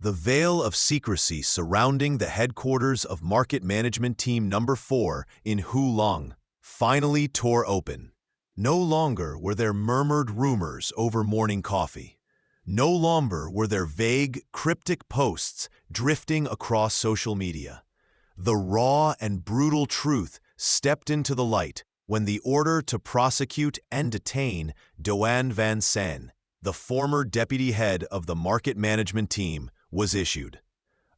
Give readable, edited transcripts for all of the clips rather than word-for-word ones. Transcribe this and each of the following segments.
The veil of secrecy surrounding the headquarters of Market Management Team Number 4 in Huu Lung finally tore open. No longer were there murmured rumors over morning coffee. No longer were there vague, cryptic posts drifting across social media. The raw and brutal truth stepped into the light when the order to prosecute and detain Doan Van Sang, the former deputy head of the Market Management Team, was issued.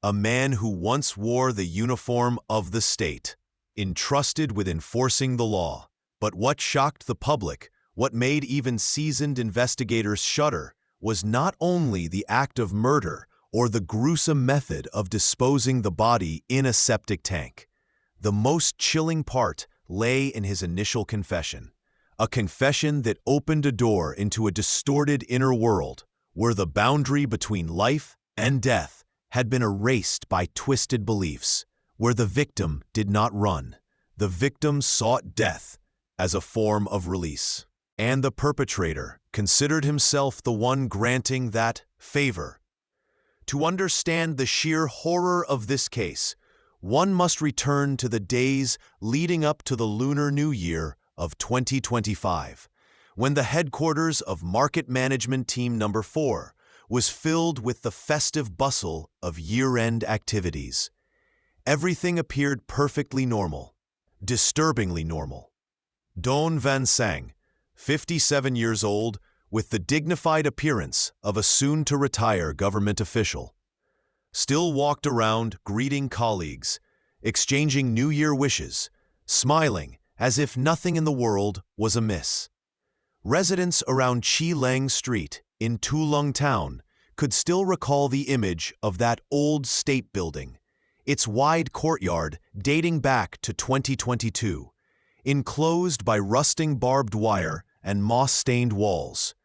A man who once wore the uniform of the state, entrusted with enforcing the law. But what shocked the public, what made even seasoned investigators shudder, was not only the act of murder or the gruesome method of disposing the body in a septic tank. The most chilling part lay in his initial confession, a confession that opened a door into a distorted inner world where the boundary between life and death had been erased by twisted beliefs, where the victim did not run. The victim sought death as a form of release, and the perpetrator considered himself the one granting that favor. To understand the sheer horror of this case, one must return to the days leading up to the Lunar New Year of 2025, when the headquarters of Market Management Team Number 4 was filled with the festive bustle of year-end activities. Everything appeared perfectly normal, disturbingly normal. Doan Van Sang, 57 years old, with the dignified appearance of a soon-to-retire government official, still walked around greeting colleagues, exchanging New Year wishes, smiling as if nothing in the world was amiss. Residents around Chi Lang Street in Huu Lung Town could still recall the image of that old state building, its wide courtyard dating back to 2022, enclosed by rusting barbed wire and moss-stained walls.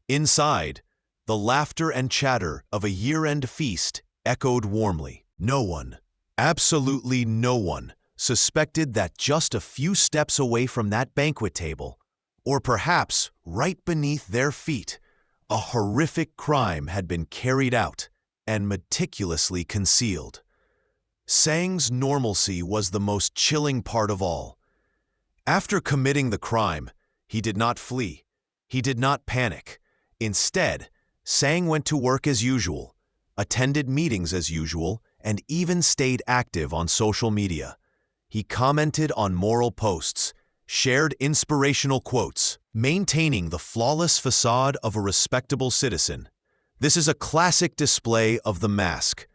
Inside, the laughter and chatter of a year-end feast echoed warmly. No one, absolutely no one, suspected that just a few steps away from that banquet table, or perhaps right beneath their feet, a horrific crime had been carried out and meticulously concealed. Sang's normalcy was the most chilling part of all. After committing the crime, he did not flee. He did not panic. Instead, Sang went to work as usual, attended meetings as usual, and even stayed active on social media. He commented on moral posts, shared inspirational quotes, maintaining the flawless facade of a respectable citizen. This is a classic display of the mask,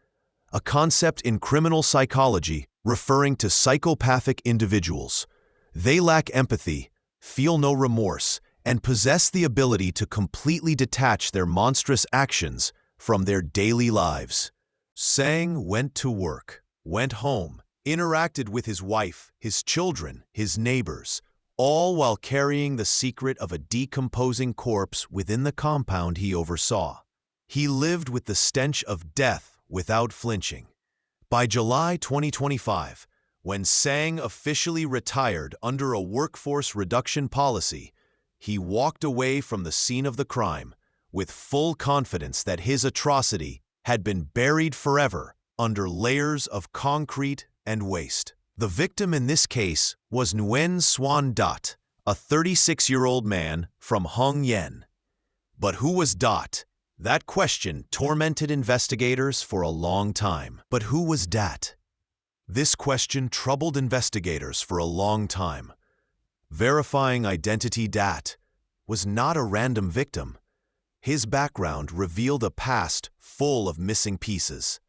a concept in criminal psychology referring to psychopathic individuals. They lack empathy, feel no remorse, and possess the ability to completely detach their monstrous actions from their daily lives. Sang went to work, went home, interacted with his wife, his children, his neighbors, all while carrying the secret of a decomposing corpse within the compound he oversaw. He lived with the stench of death without flinching. By July 2025, when Sang officially retired under a workforce reduction policy, he walked away from the scene of the crime with full confidence that his atrocity had been buried forever under layers of concrete and waste. The victim in this case was Nguyen Xuan Dat, a 36-year-old man from Hung Yen. But who was Dat? That question tormented investigators for a long time. But who was Dat? This question troubled investigators for a long time. Verifying identity, Dat was not a random victim. His background revealed a past full of missing pieces.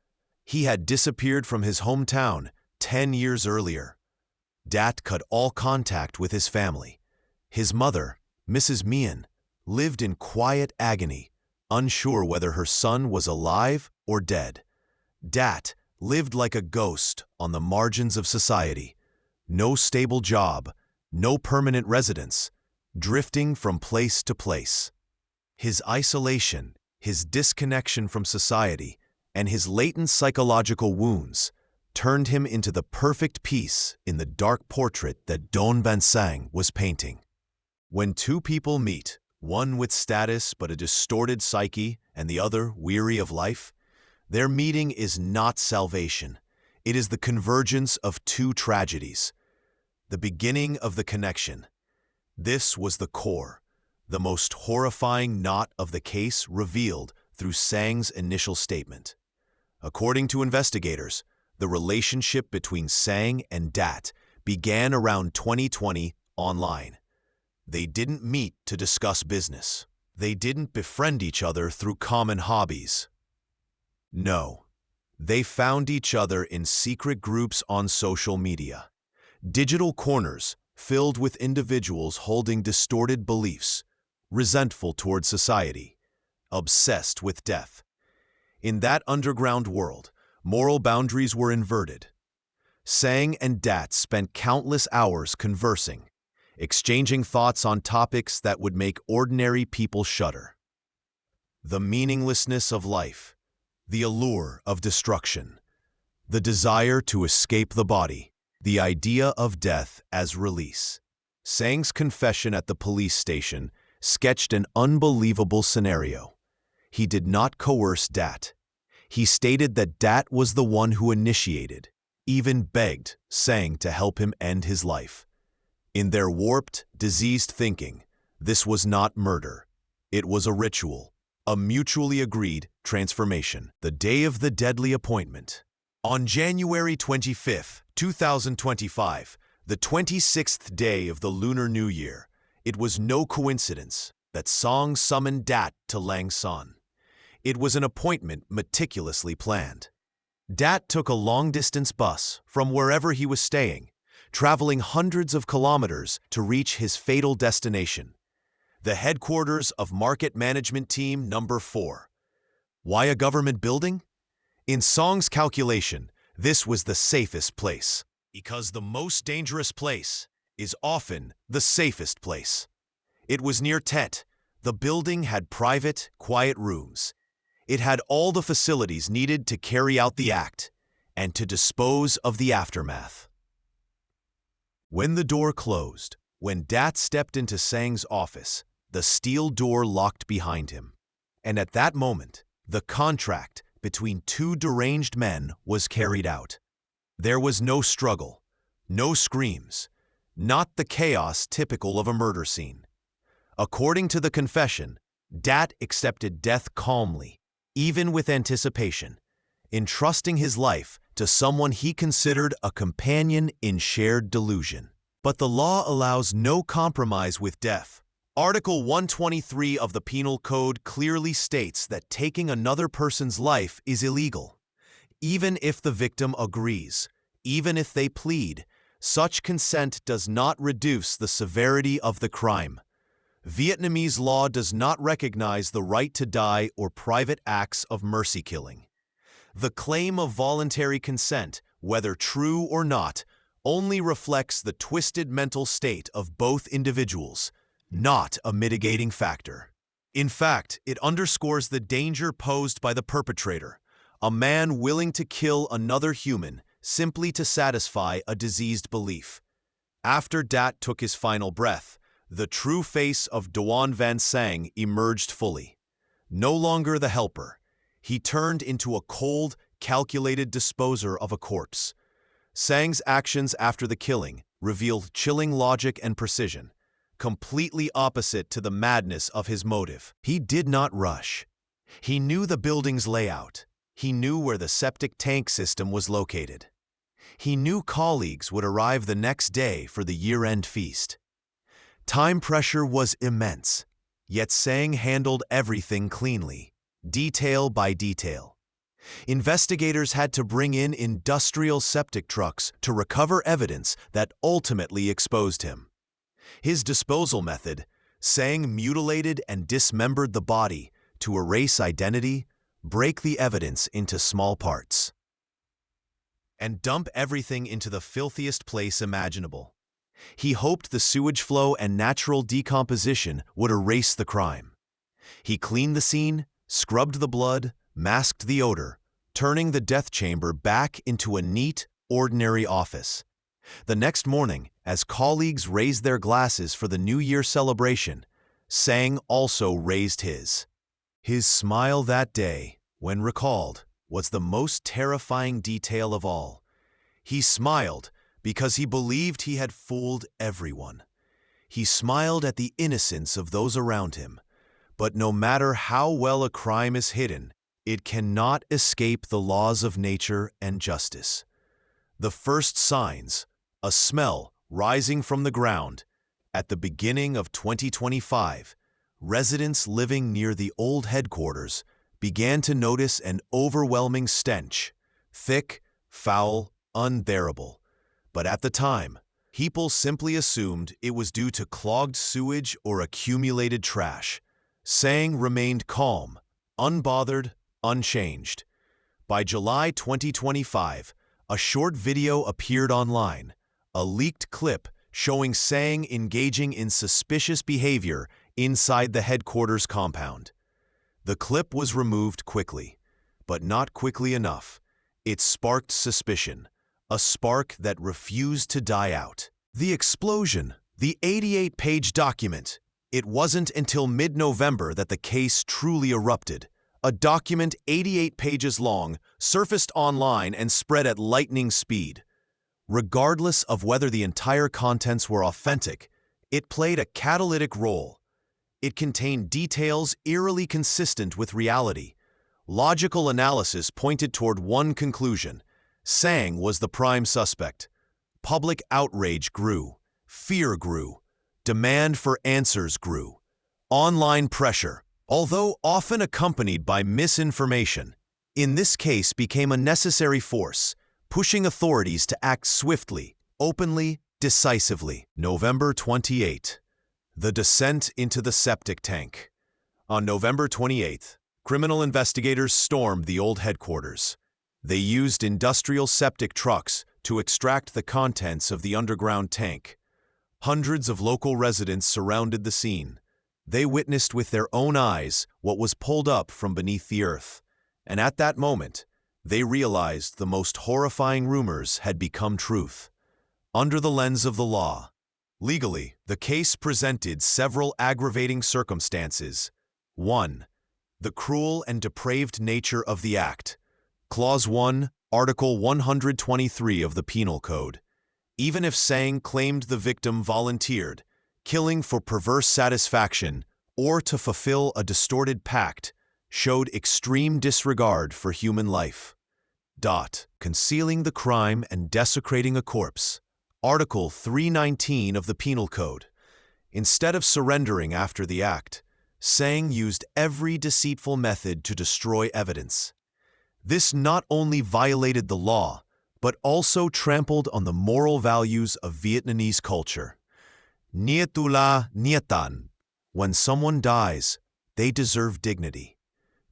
He had disappeared from his hometown 10 years earlier. Dat cut all contact with his family. His mother, Mrs. Mian, lived in quiet agony, unsure whether her son was alive or dead. Dat lived like a ghost on the margins of society. No stable job, no permanent residence, drifting from place to place. His isolation, his disconnection from society, and his latent psychological wounds turned him into the perfect piece in the dark portrait that Doan Van Sang was painting. When two people meet, one with status but a distorted psyche and the other weary of life, Their meeting is not salvation. It is the convergence of two tragedies, the beginning of the connection. This was the core, the most horrifying knot of the case revealed through Sang's initial statement. According to investigators, the relationship between Sang and Dat began around 2020 online. They didn't meet to discuss business. They didn't befriend each other through common hobbies. No, they found each other in secret groups on social media, digital corners filled with individuals holding distorted beliefs, resentful toward society, obsessed with death. In that underground world, moral boundaries were inverted. Sang and Dat spent countless hours conversing, exchanging thoughts on topics that would make ordinary people shudder. The meaninglessness of life, the allure of destruction, the desire to escape the body, the idea of death as release. Sang's confession at the police station sketched an unbelievable scenario. He did not coerce Dat. He stated that Dat was the one who initiated, even begged Sang to help him end his life. In their warped, diseased thinking, this was not murder. It was a ritual, a mutually agreed transformation. The day of the deadly appointment. On January 25, 2025, the 26th day of the Lunar New Year, it was no coincidence that Sang summoned Dat to Lang Son. It was an appointment meticulously planned. Dat took a long-distance bus from wherever he was staying, traveling hundreds of kilometers to reach his fatal destination, the headquarters of Market Management Team Number 4. Why a government building? In Sang's calculation, this was the safest place, because the most dangerous place is often the safest place. It was near Tet. The building had private, quiet rooms. It had all the facilities needed to carry out the act and to dispose of the aftermath. When the door closed, when Dat stepped into Sang's office, the steel door locked behind him. And at that moment, the contract between two deranged men was carried out. There was no struggle, no screams, not the chaos typical of a murder scene. According to the confession, Dat accepted death calmly, even with anticipation, entrusting his life to someone he considered a companion in shared delusion. But the law allows no compromise with death. Article 123 of the Penal Code clearly states that taking another person's life is illegal. Even if the victim agrees, even if they plead, such consent does not reduce the severity of the crime. Vietnamese law does not recognize the right to die or private acts of mercy killing. The claim of voluntary consent, whether true or not, only reflects the twisted mental state of both individuals, not a mitigating factor. In fact, it underscores the danger posed by the perpetrator, a man willing to kill another human simply to satisfy a diseased belief. After Dat took his final breath, the true face of Doan Van Sang emerged fully. No longer the helper, he turned into a cold, calculated disposer of a corpse. Sang's actions after the killing revealed chilling logic and precision, completely opposite to the madness of his motive. He did not rush. He knew the building's layout. He knew where the septic tank system was located. He knew colleagues would arrive the next day for the year-end feast. Time pressure was immense, yet Sang handled everything cleanly, detail by detail. Investigators had to bring in industrial septic trucks to recover evidence that ultimately exposed him. His disposal method, Sang mutilated and dismembered the body to erase identity, break the evidence into small parts, and dump everything into the filthiest place imaginable. He hoped the sewage flow and natural decomposition would erase the crime. He cleaned the scene, scrubbed the blood, masked the odor, turning the death chamber back into a neat, ordinary office. The next morning, as colleagues raised their glasses for the New Year celebration, Sang also raised his. His smile that day, when recalled, was the most terrifying detail of all. He smiled because he believed he had fooled everyone. He smiled at the innocence of those around him. But no matter how well a crime is hidden, it cannot escape the laws of nature and justice. The first signs, a smell rising from the ground. At the beginning of 2025, residents living near the old headquarters began to notice an overwhelming stench, thick, foul, unbearable. But at the time, people simply assumed it was due to clogged sewage or accumulated trash. Sang remained calm, unbothered, unchanged. By July 2025, a short video appeared online, a leaked clip showing Sang engaging in suspicious behavior inside the headquarters compound. The clip was removed quickly, but not quickly enough. It sparked suspicion, a spark that refused to die out. The explosion, the 88-page document. It wasn't until mid-November that the case truly erupted. A document 88 pages long surfaced online and spread at lightning speed. Regardless of whether the entire contents were authentic, it played a catalytic role. It contained details eerily consistent with reality. Logical analysis pointed toward one conclusion: Sang was the prime suspect. Public outrage grew. Fear grew. Demand for answers grew. Online pressure, although often accompanied by misinformation, in this case became a necessary force, pushing authorities to act swiftly, openly, decisively. November 28. The descent into the septic tank. On November 28th, criminal investigators stormed the old headquarters. They used industrial septic trucks to extract the contents of the underground tank. Hundreds of local residents surrounded the scene. They witnessed with their own eyes what was pulled up from beneath the earth. And at that moment, they realized the most horrifying rumors had become truth. Under the lens of the law, legally, the case presented several aggravating circumstances. 1. The cruel and depraved nature of the act. Clause 1, Article 123 of the Penal Code. Even if Sang claimed the victim volunteered, killing for perverse satisfaction or to fulfill a distorted pact showed extreme disregard for human life. Concealing the crime and desecrating a corpse. Article 319 of the Penal Code. Instead of surrendering after the act, Sang used every deceitful method to destroy evidence. This not only violated the law, but also trampled on the moral values of Vietnamese culture. Nietula nietan. When someone dies, they deserve dignity.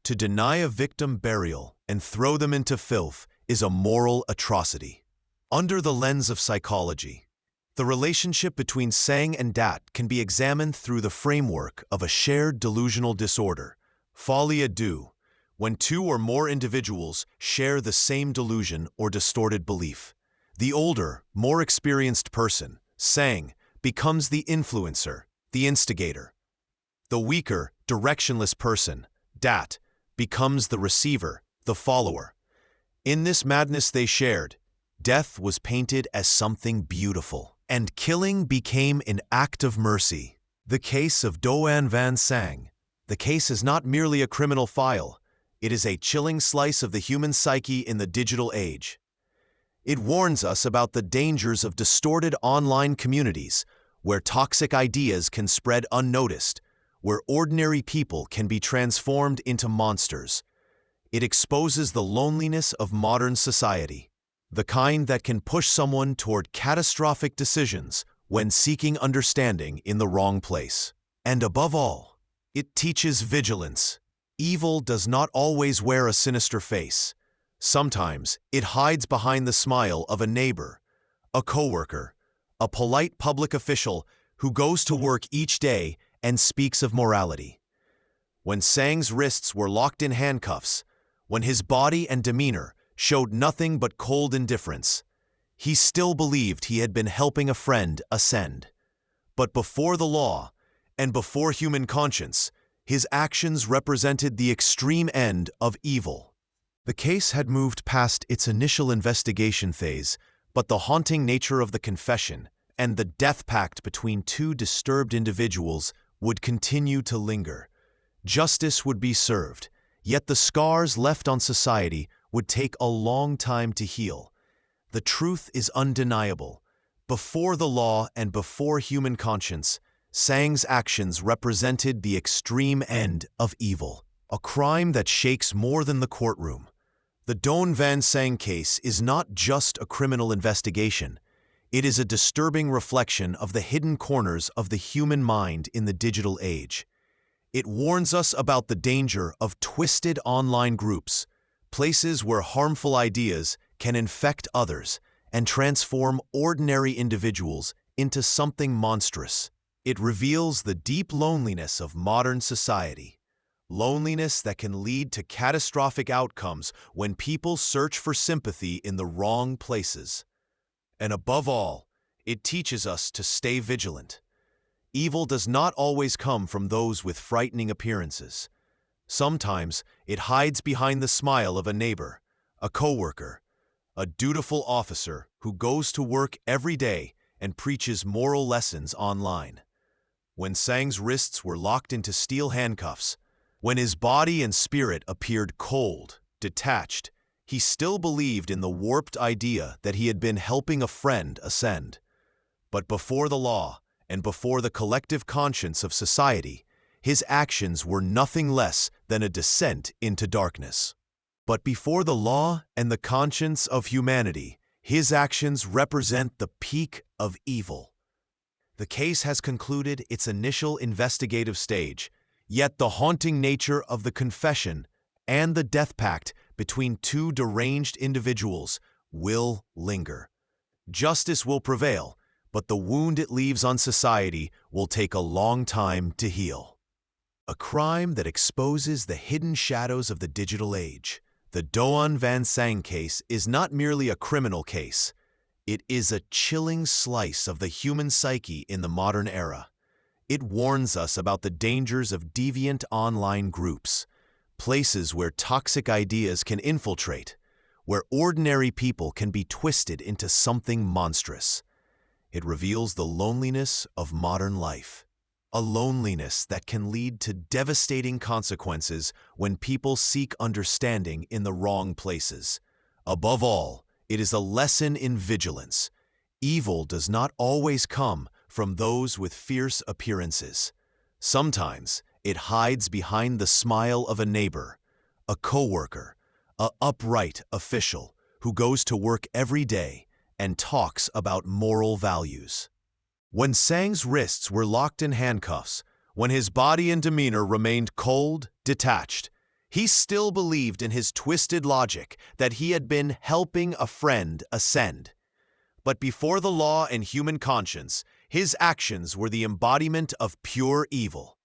To deny a victim burial and throw them into filth is a moral atrocity. Under the lens of psychology, the relationship between Sang and Dat can be examined through the framework of a shared delusional disorder, folie à deux, when two or more individuals share the same delusion or distorted belief. The older, more experienced person, Sang, becomes the influencer, the instigator. The weaker, directionless person, Dat, becomes the receiver, the follower. In this madness they shared, death was painted as something beautiful, and killing became an act of mercy. The case of Doan Van Sang. The case is not merely a criminal file. It is a chilling slice of the human psyche in the digital age. It warns us about the dangers of distorted online communities, where toxic ideas can spread unnoticed, where ordinary people can be transformed into monsters. It exposes the loneliness of modern society, the kind that can push someone toward catastrophic decisions when seeking understanding in the wrong place. And above all, it teaches vigilance. Evil does not always wear a sinister face. Sometimes it hides behind the smile of a neighbor, a coworker, a polite public official who goes to work each day and speaks of morality. When Sang's wrists were locked in handcuffs, when his body and demeanor showed nothing but cold indifference, he still believed he had been helping a friend ascend. But before the law, and before human conscience, his actions represented the extreme end of evil. The case had moved past its initial investigation phase, but the haunting nature of the confession and the death pact between two disturbed individuals would continue to linger. Justice would be served, yet the scars left on society would take a long time to heal. The truth is undeniable. Before the law and before human conscience, Sang's actions represented the extreme end of evil, a crime that shakes more than the courtroom. The Doan Van Sang case is not just a criminal investigation. It is a disturbing reflection of the hidden corners of the human mind in the digital age. It warns us about the danger of twisted online groups, places where harmful ideas can infect others and transform ordinary individuals into something monstrous. It reveals the deep loneliness of modern society. Loneliness that can lead to catastrophic outcomes when people search for sympathy in the wrong places. And above all, it teaches us to stay vigilant. Evil does not always come from those with frightening appearances. Sometimes it hides behind the smile of a neighbor, a coworker, a dutiful officer who goes to work every day and preaches moral lessons online. When Sang's wrists were locked into steel handcuffs, when his body and spirit appeared cold, detached, he still believed in the warped idea that he had been helping a friend ascend. But before the law and before the collective conscience of society, his actions were nothing less than a descent into darkness. But before the law and the conscience of humanity, his actions represent the peak of evil. The case has concluded its initial investigative stage, yet the haunting nature of the confession and the death pact between two deranged individuals will linger. Justice will prevail, but the wound it leaves on society will take a long time to heal. A crime that exposes the hidden shadows of the digital age. The Doan Van Sang case is not merely a criminal case. It is a chilling slice of the human psyche in the modern era. It warns us about the dangers of deviant online groups, places where toxic ideas can infiltrate, where ordinary people can be twisted into something monstrous. It reveals the loneliness of modern life, a loneliness that can lead to devastating consequences when people seek understanding in the wrong places. Above all, it is a lesson in vigilance. Evil does not always come from those with fierce appearances. Sometimes it hides behind the smile of a neighbor, a coworker, an upright official who goes to work every day and talks about moral values. When Sang's wrists were locked in handcuffs, when his body and demeanor remained cold, detached, he still believed in his twisted logic that he had been helping a friend ascend. But before the law and human conscience, his actions were the embodiment of pure evil.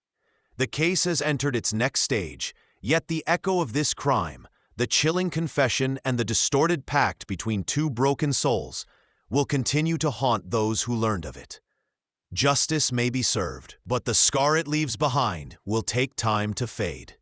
The case has entered its next stage, yet the echo of this crime, the chilling confession and the distorted pact between two broken souls, will continue to haunt those who learned of it. Justice may be served, but the scar it leaves behind will take time to fade.